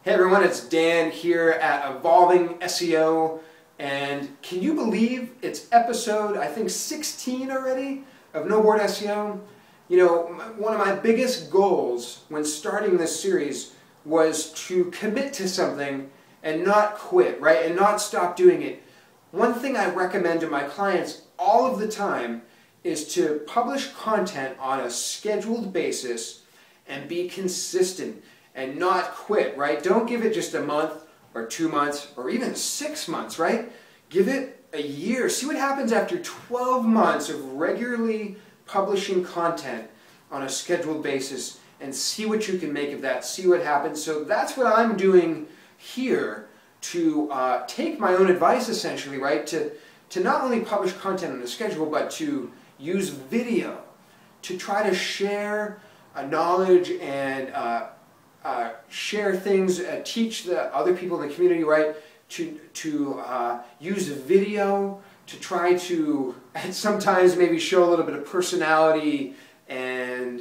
Hey everyone, it's Dan here at Evolving SEO, and can you believe it's episode, I think 16 already of NoBoard SEO? You know, one of my biggest goals when starting this series was to commit to something and not quit, right? And not stop doing it. One thing I recommend to my clients all of the time is to publish content on a scheduled basis and be consistent and not quit, right? Don't give it just a month or 2 months or even 6 months, right? Give it a year. See what happens after 12 months of regularly publishing content on a scheduled basis and see what you can make of that, see what happens. So that's what I'm doing here to take my own advice essentially, right? To not only publish content on a schedule, but to use video to try to share knowledge and share things, teach the other people in the community, right? To use video to try to sometimes maybe show a little bit of personality and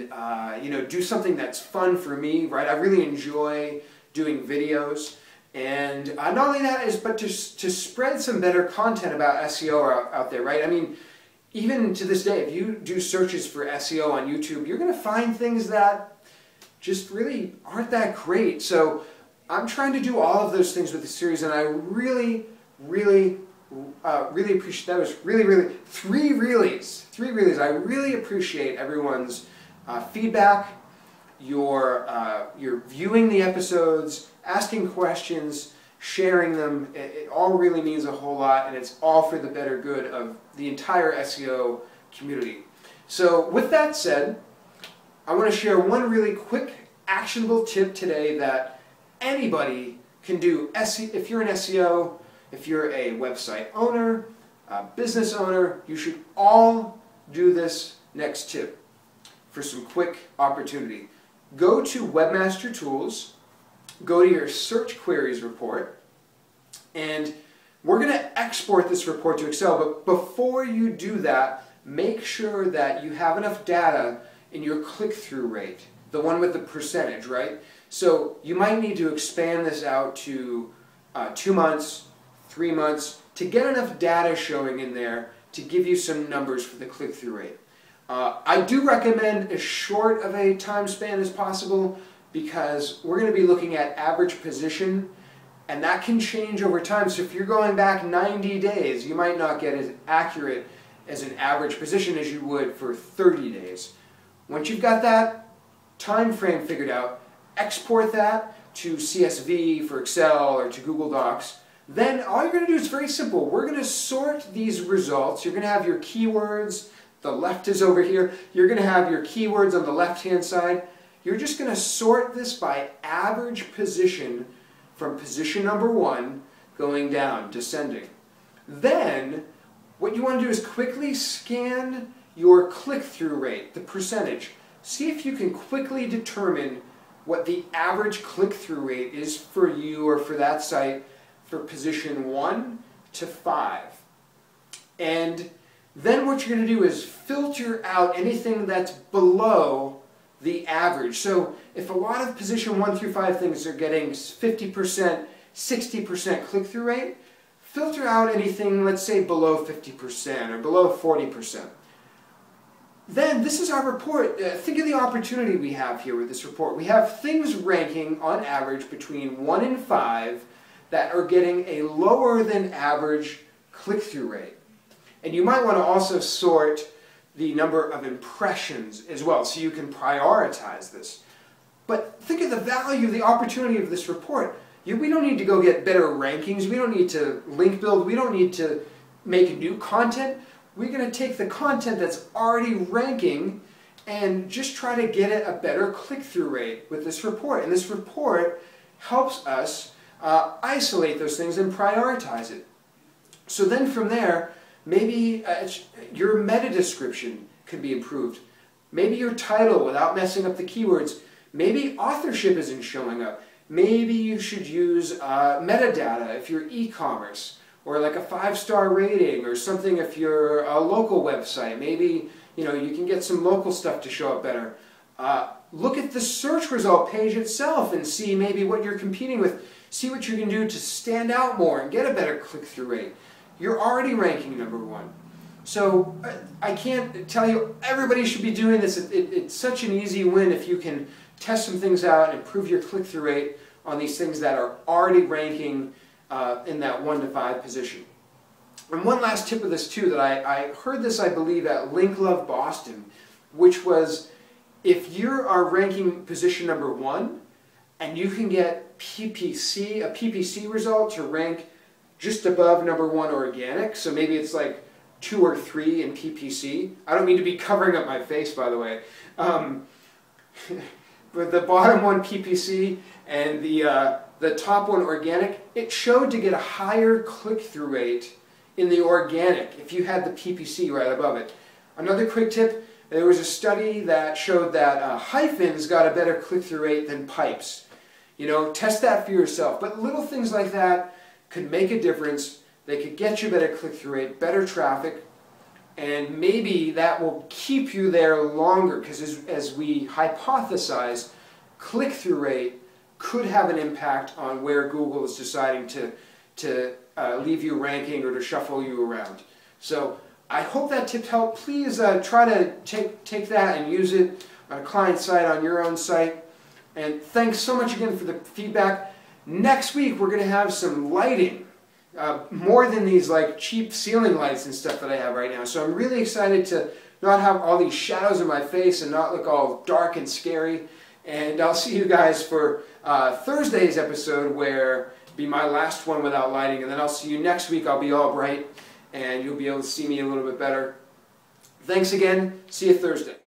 you know, do something that's fun for me, right? I really enjoy doing videos, and not only that but to spread some better content about SEO out there, right? I mean, even to this day, if you do searches for SEO on YouTube, you're going to find things that just really aren't that great. So I'm trying to do all of those things with the series, and I really appreciate, that was really three reallys. I really appreciate everyone's feedback, your viewing the episodes, asking questions, sharing them. It all really means a whole lot, and it's all for the better good of the entire SEO community. So with that said, I want to share one really quick actionable tip today that anybody can do. If you're an SEO, if you're a website owner, a business owner, you should all do this next tip for some quick opportunity. Go to Webmaster Tools, go to your search queries report, and we're going to export this report to Excel. But before you do that, make sure that you have enough data in your click-through rate, the one with the percentage, right? So you might need to expand this out to 2 months, 3 months, to get enough data showing in there to give you some numbers for the click-through rate. I do recommend as short of a time span as possible, because we're going to be looking at average position, and that can change over time. So if you're going back 90 days, you might not get as accurate as an average position as you would for 30 days. Once you've got that time frame figured out, export that to CSV for Excel or to Google Docs. Then all you're going to do is very simple. We're going to sort these results. You're going to have your keywords. The left is over here. You're going to have your keywords on the left-hand side. You're just going to sort this by average position from position number 1 going down, descending. Then what you want to do is quickly scan your click-through rate, the percentage. See if you can quickly determine what the average click-through rate is for you or for that site for position 1 to 5. And then what you're going to do is filter out anything that's below the average. So if a lot of position 1 through 5 things are getting 50%, 60% click-through rate, filter out anything, let's say, below 50% or below 40%. Then this is our report. Think of the opportunity we have here with this report. We have things ranking on average between 1 and 5 that are getting a lower than average click-through rate. And you might want to also sort the number of impressions as well, so you can prioritize this. But think of the value, the opportunity of this report. We don't need to go get better rankings. We don't need to link build. We don't need to make new content. We're going to take the content that's already ranking and just try to get it a better click-through rate with this report. And this report helps us isolate those things and prioritize it. So then from there, maybe your meta description can be improved. Maybe your title without messing up the keywords. Maybe authorship isn't showing up. Maybe you should use metadata if you're e-commerce, or like a 5-star rating or something if you're a local website. Maybe you can get some local stuff to show up better. Look at the search result page itself and see maybe what you're competing with. See what you can do to stand out more and get a better click-through rate. You're already ranking #1. So I can't tell you everybody should be doing this. It's such an easy win if you can test some things out and improve your click-through rate on these things that are already ranking in that 1 to 5 position. And one last tip of this too, that I heard this, I believe, at Link Love Boston, which was if you are ranking position #1 and you can get a PPC result to rank just above #1 organic, so maybe it's like 2 or 3 in PPC. I don't mean to be covering up my face, by the way. But the bottom one PPC and the top one organic, it showed to get a higher click-through rate in the organic if you had the PPC right above it. Another quick tip, there was a study that showed that hyphens got a better click-through rate than pipes. You know, test that for yourself. But little things like that could make a difference. They could get you better click-through rate, better traffic, and maybe that will keep you there longer, because as we hypothesize, click-through rate could have an impact on where Google is deciding to leave you ranking or to shuffle you around. So I hope that tip helped. Please try to take that and use it on a client site, on your own site. And thanks so much again for the feedback. Next week we're going to have some lighting. More than these like cheap ceiling lights and stuff that I have right now. So I'm really excited to not have all these shadows in my face and not look all dark and scary. And I'll see you guys for Thursday's episode, where it'll be my last one without lighting. And then I'll see you next week. I'll be all bright and you'll be able to see me a little bit better. Thanks again. See you Thursday.